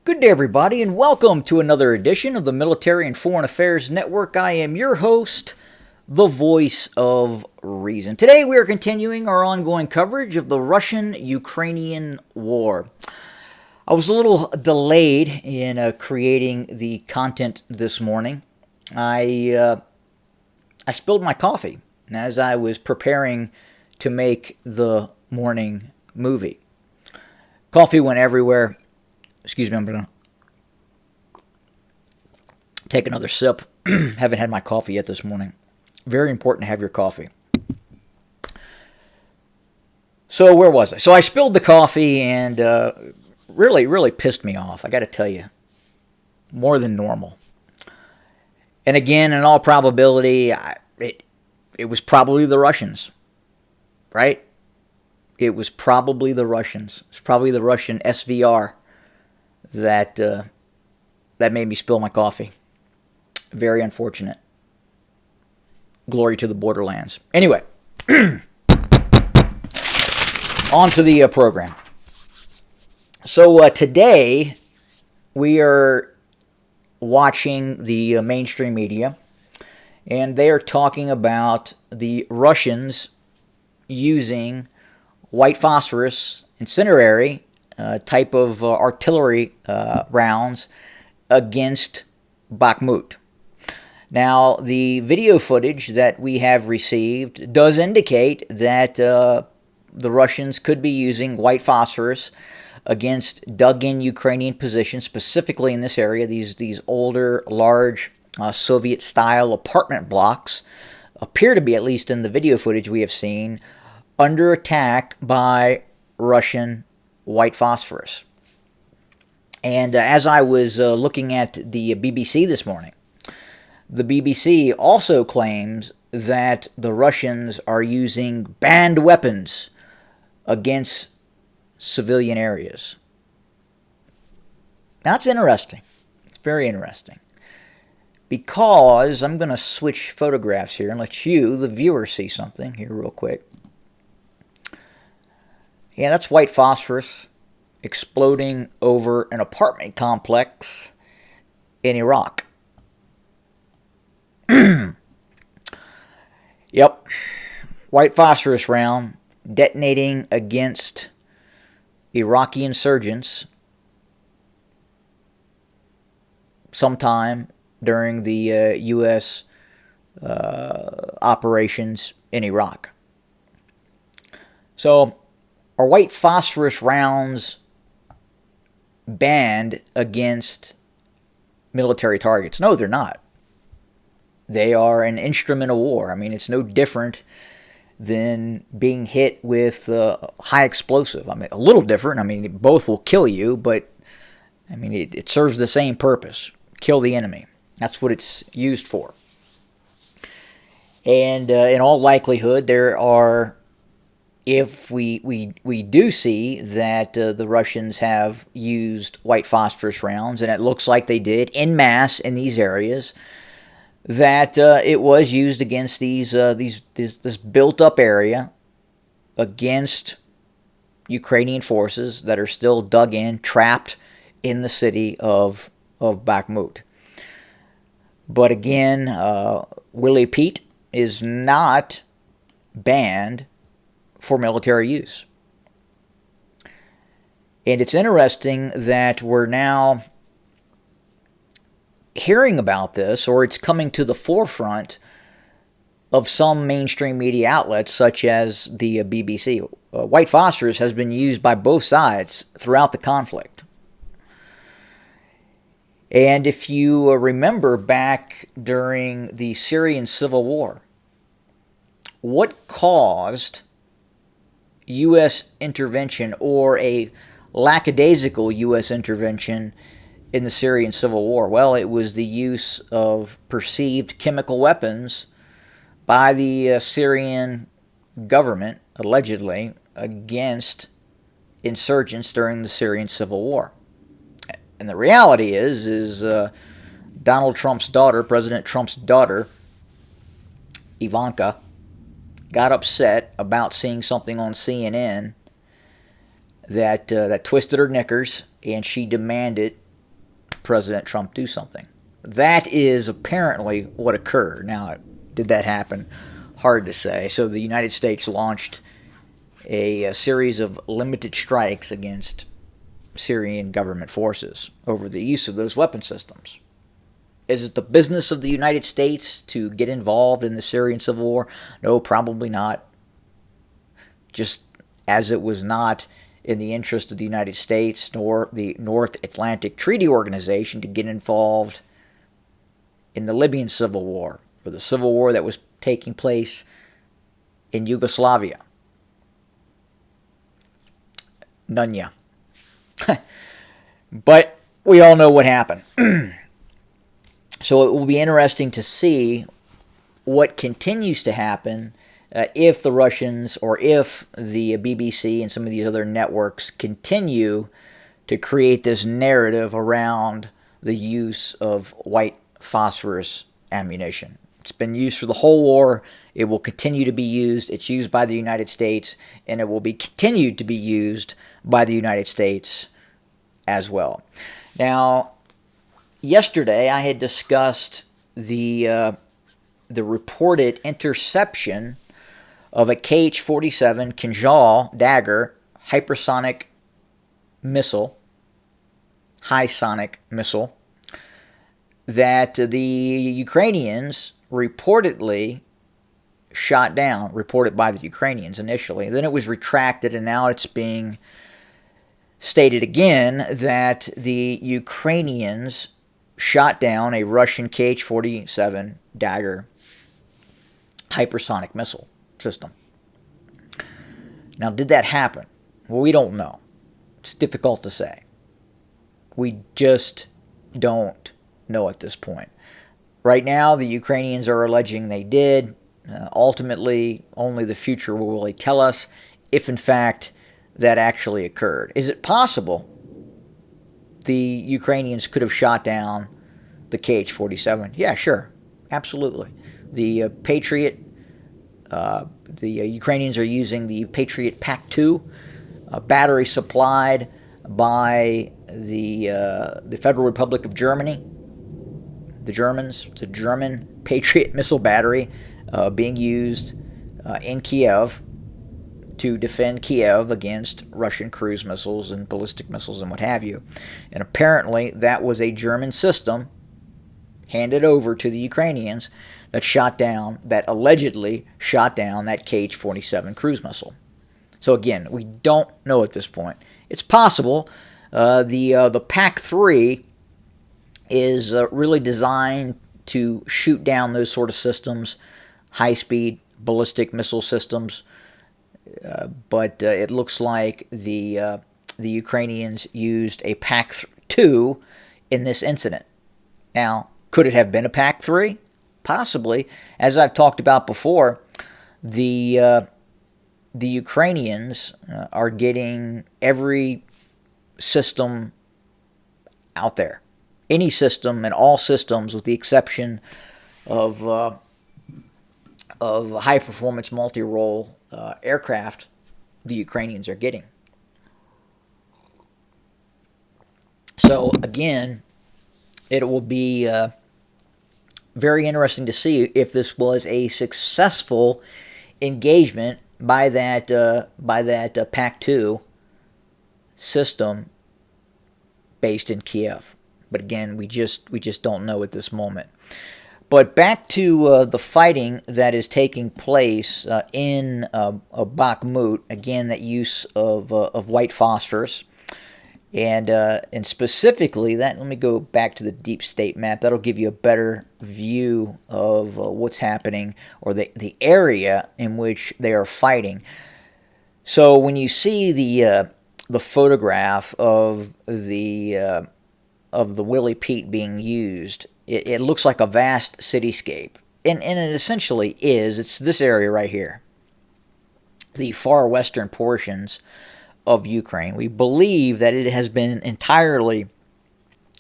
Good day, everybody, and welcome to another edition of the Military and Foreign Affairs Network. I am your host, the voice of reason. Today, we are continuing our ongoing coverage of the Russian-Ukrainian war. I was a little delayed in creating the content this morning. I spilled my coffee as I was preparing to make the morning movie. Coffee went everywhere. Excuse me, I'm going to take another sip. Haven't had my coffee yet this morning. Very important to have your coffee. So where was I? So I spilled the coffee and really pissed me off. I got to tell you, more than normal. And again, in all probability, it was probably the Russians, right? It was probably the Russians. It's probably the Russian SVR that made me spill my coffee. Very unfortunate. Glory to the borderlands. Anyway, on to the program. So today we are watching the mainstream media, and they are talking about the Russians using white phosphorus incendiary type of artillery rounds against Bakhmut. Now, the video footage that we have received does indicate that the Russians could be using white phosphorus against dug-in Ukrainian positions, specifically in this area. These older, large Soviet-style apartment blocks appear to be, at least in the video footage we have seen, under attack by Russian white phosphorus. And as I was looking at the BBC this morning, the BBC also claims that the Russians are using banned weapons against civilian areas. That's interesting. It's very interesting. Because I'm going to switch photographs here and let you, the viewer, see something here real quick. Yeah, that's white phosphorus exploding over an apartment complex in Iraq. Yep. White phosphorus round detonating against Iraqi insurgents sometime during the U.S. Operations in Iraq. So, are white phosphorus rounds banned against military targets? No, they're not. They are an instrument of war. I mean, it's no different than being hit with high explosive. I mean, a little different. I mean, both will kill you, but I mean, it serves the same purpose. Kill the enemy. That's what it's used for. And in all likelihood, there are, if we do see that the Russians have used white phosphorus rounds, and it looks like they did en masse in these areas, that it was used against this built-up area against Ukrainian forces that are still dug in, trapped in the city of Bakhmut. But again, Willie Pete is not banned for military use. And it's interesting that we're now hearing about this, or it's coming to the forefront of some mainstream media outlets such as the BBC. White phosphorus has been used by both sides throughout the conflict. And if you remember back during the Syrian civil war, what caused U.S. intervention, or a lackadaisical U.S. intervention in the Syrian civil war? Well, it was the use of perceived chemical weapons by the Syrian government, allegedly, against insurgents during the Syrian civil war. And the reality is Donald Trump's daughter, President Trump's daughter, Ivanka, got upset about seeing something on CNN that twisted her knickers, and she demanded President Trump do something. That is apparently what occurred. Now, did that happen? Hard to say. So the United States launched a series of limited strikes against Syrian government forces over the use of those weapon systems. Is it the business of the United States to get involved in the Syrian civil war? No, probably not. Just as it was not in the interest of the United States nor the North Atlantic Treaty Organization to get involved in the Libyan civil war or the civil war that was taking place in Yugoslavia. None. But we all know what happened. So it will be interesting to see what continues to happen if the Russians or if the BBC and some of these other networks continue to create this narrative around the use of white phosphorus ammunition. It's been used for the whole war. It will continue to be used. It's used by the United States, and it will be continued to be used by the United States as well. Now, yesterday I had discussed the reported interception of a KH-47 Kinjal Dagger hypersonic missile, high sonic missile, that the Ukrainians reportedly shot down, reported by the Ukrainians initially. Then it was retracted, and now it's being stated again that the Ukrainians shot down a Russian KH-47 Dagger hypersonic missile system. Now, did that happen? Well, we don't know. It's difficult to say. We just don't know at this point. Right now, the Ukrainians are alleging they did. Ultimately, only the future will really tell us if, in fact, that actually occurred. Is it possible the Ukrainians could have shot down the KH-47? Yeah, sure. Absolutely. The Patriot, the Ukrainians are using the Patriot Pac-2 battery supplied by the Federal Republic of Germany. The Germans. It's a German Patriot missile battery being used in Kiev to defend Kiev against Russian cruise missiles and ballistic missiles and what have you. And apparently that was a German system handed over to the Ukrainians that allegedly shot down that KH-47 cruise missile. So again, we don't know at this point. It's possible. The PAC-3 is really designed to shoot down those sort of systems, high-speed ballistic missile systems. But it looks like the Ukrainians used a PAC-2 in this incident. Now, could it have been a PAC-3? Possibly. As I've talked about before, the Ukrainians are getting every system out there. Any system and all systems, with the exception of high-performance multi-role aircraft, the Ukrainians are getting. So again, it will be very interesting to see if this was a successful engagement by that PAC-2 system based in Kiev. But again, we just don't know at this moment. But back to the fighting that is taking place in Bakhmut. Again, that use of white phosphorus, and specifically that. Let me go back to the deep state map. That'll give you a better view of what's happening, or the area in which they are fighting. So when you see the photograph of the Willie Pete being used, it looks like a vast cityscape. And it essentially is. It's this area right here. The far western portions of Ukraine. We believe that it has been entirely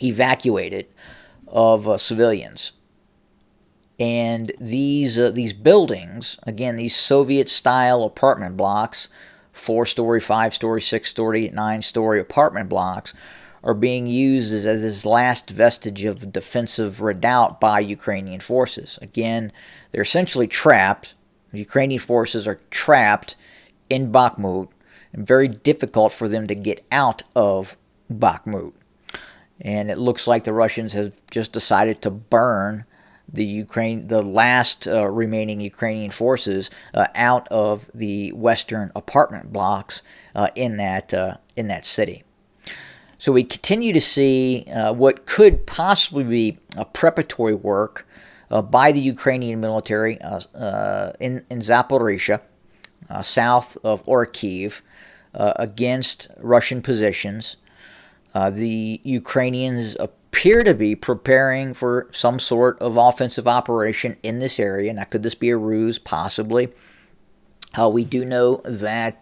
evacuated of civilians. And these buildings, again, these Soviet-style apartment blocks, 4-story, 5-story, 6-story, 9-story apartment blocks, are being used as this last vestige of defensive redoubt by Ukrainian forces. Again, they're essentially trapped. The Ukrainian forces are trapped in Bakhmut, and very difficult for them to get out of Bakhmut. And it looks like the Russians have just decided to burn the last remaining Ukrainian forces out of the western apartment blocks in that city. So we continue to see what could possibly be a preparatory work by the Ukrainian military in Zaporizhia, south of Orkiv, against Russian positions. The Ukrainians appear to be preparing for some sort of offensive operation in this area. Now, could this be a ruse? Possibly. We do know that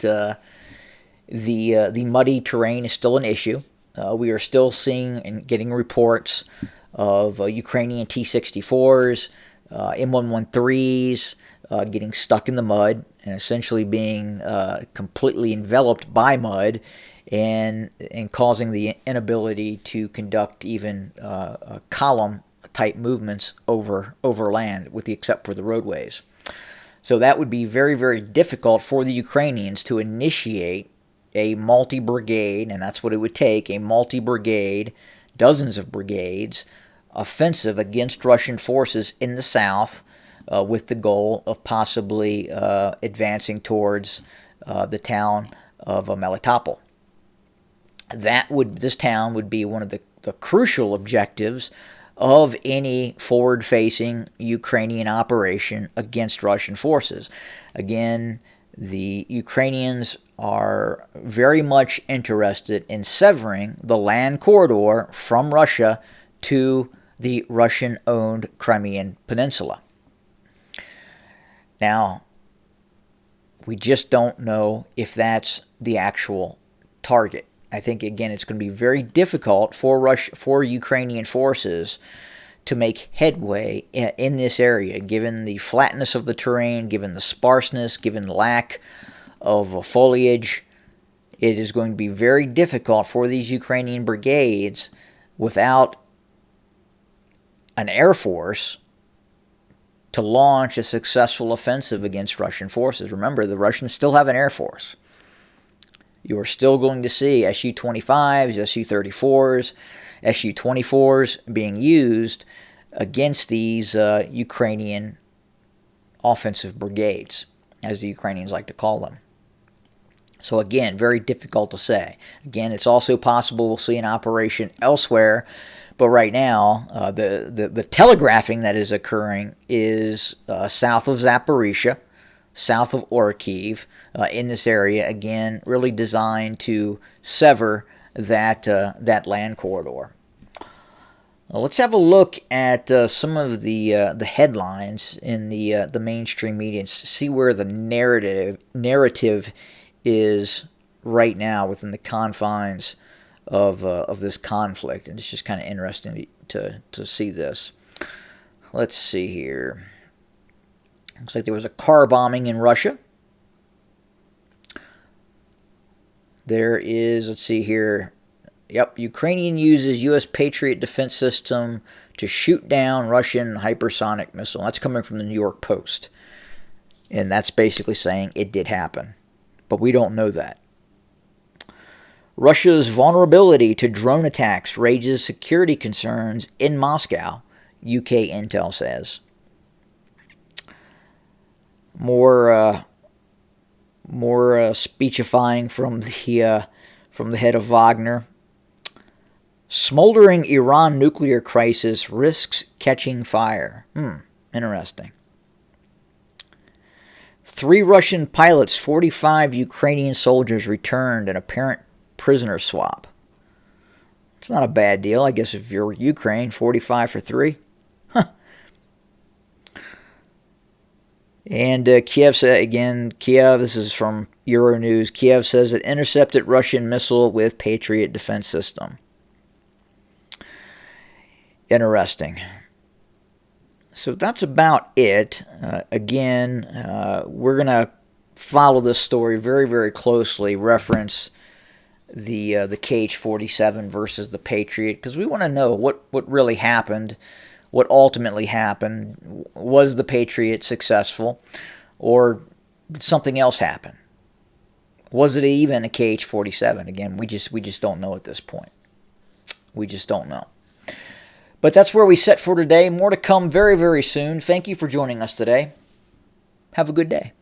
the muddy terrain is still an issue. We are still seeing and getting reports of Ukrainian T-64s, M113s getting stuck in the mud and essentially being completely enveloped by mud, and causing the inability to conduct even column-type movements over land, except for the roadways. So that would be very, very difficult for the Ukrainians to initiate a multi-brigade, and that's what it would take, a multi-brigade, dozens of brigades, offensive against Russian forces in the south, with the goal of possibly advancing towards the town of Melitopol. This town would be one of the crucial objectives of any forward-facing Ukrainian operation against Russian forces. Again, the Ukrainians are very much interested in severing the land corridor from Russia to the Russian-owned Crimean Peninsula. Now, we just don't know if that's the actual target. I think, again, it's going to be very difficult for Ukrainian forces to make headway in this area, given the flatness of the terrain, given the sparseness, given the lack of foliage. It is going to be very difficult for these Ukrainian brigades without an air force to launch a successful offensive against Russian forces. Remember, the Russians still have an air force. You are still going to see Su-25s, Su-34s, Su-24s being used against these Ukrainian offensive brigades, as the Ukrainians like to call them. So again, very difficult to say. Again, it's also possible we'll see an operation elsewhere, but right now, the telegraphing that is occurring is south of Zaporizhia, south of Orkiv, in this area, again, really designed to sever that land corridor. Well, let's have a look at some of the headlines in the mainstream media and see where the narrative is right now within the confines of this conflict, and it's just kind of interesting to see this. Let's see here. Looks like there was a car bombing in Russia. There is, let's see here. Yep, Ukrainian uses U.S. Patriot defense system to shoot down Russian hypersonic missile. That's coming from the New York Post. And that's basically saying it did happen. But we don't know that. Russia's vulnerability to drone attacks raises security concerns in Moscow, UK intel says. More speechifying from the head of Wagner. Smoldering Iran nuclear crisis risks catching fire. Interesting. 3 Russian pilots, 45 Ukrainian soldiers returned in apparent prisoner swap. It's not a bad deal, I guess, if you're Ukraine, 45 for 3. And Kiev said, again, this is from Euronews, Kiev says it intercepted Russian missile with Patriot defense system. Interesting. So that's about it. Again, we're going to follow this story very, very closely, reference the KH-47 versus the Patriot, because we want to know what really happened, what ultimately happened. Was the Patriot successful, or did something else happen? Was it even a KH-47? Again, we just don't know at this point. We just don't know. But that's where we set for today. More to come very, very soon. Thank you for joining us today. Have a good day.